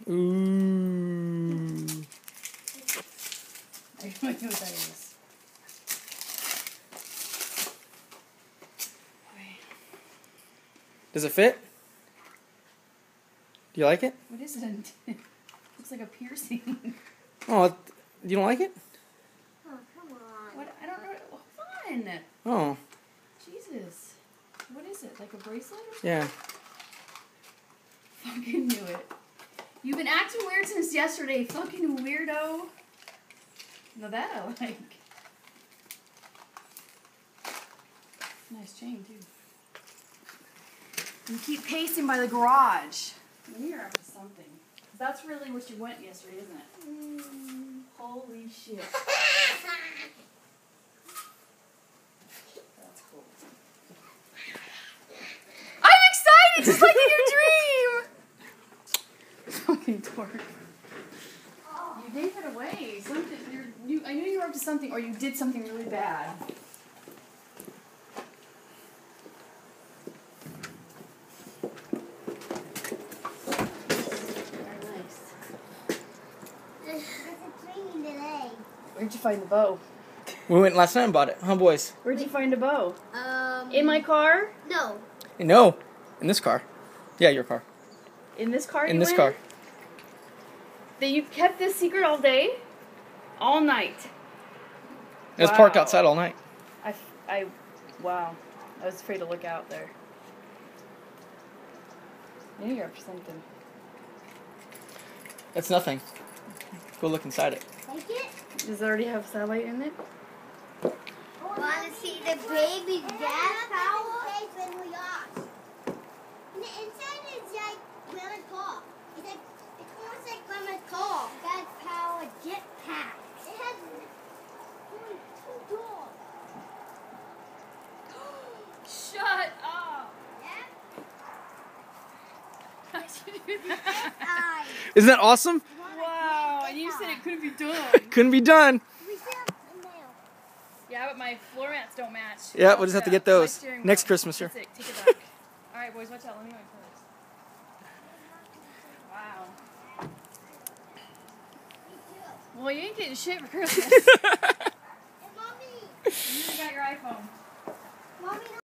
Ooh. I don't know what that is. Does it fit? Do you like it? What is it? Looks like a piercing. Oh, you don't like it? Oh, come on. What? I don't know. Hold on. Oh. Jesus. What is it? Like a bracelet or something? Yeah. Fucking knew it. You've been acting weird since yesterday, fucking weirdo. No, that I like. Nice chain, too. You keep pacing by the garage. You're up to something. That's really what you went yesterday, isn't it? Holy shit. That's cool. I'm excited, just like in your dream! Fucking dork. You gave it away. I knew you were up to something, or you did something really bad. Where'd you find the bow? We went last night and bought it, huh, boys? Where'd you find a bow? In my car? No. No, in this car. Yeah, your car. In this car? In this car. That you kept this secret all day? All night? It was parked outside all night. Wow. I was afraid to look out there. I knew you were up to something. It's nothing. Go look inside it. Take it? Does it already have satellite in it? Want to see the baby gas power? Inside it's like Grandma's car. It's almost like Grandma's car. Gas power jetpack. It has two doors. Shut up! Yeah? How'd you do that? Isn't that awesome? Wow, and you said it couldn't be done. Couldn't be done. Yeah, but my floor mats don't match. Yeah, we'll just have to get those My steering next wheel. Christmas here. That's it. Take it back. All right, boys, watch out. Let me go first. Wow. Well, you ain't getting shit for Christmas. Mommy! You got your iPhone. Mommy,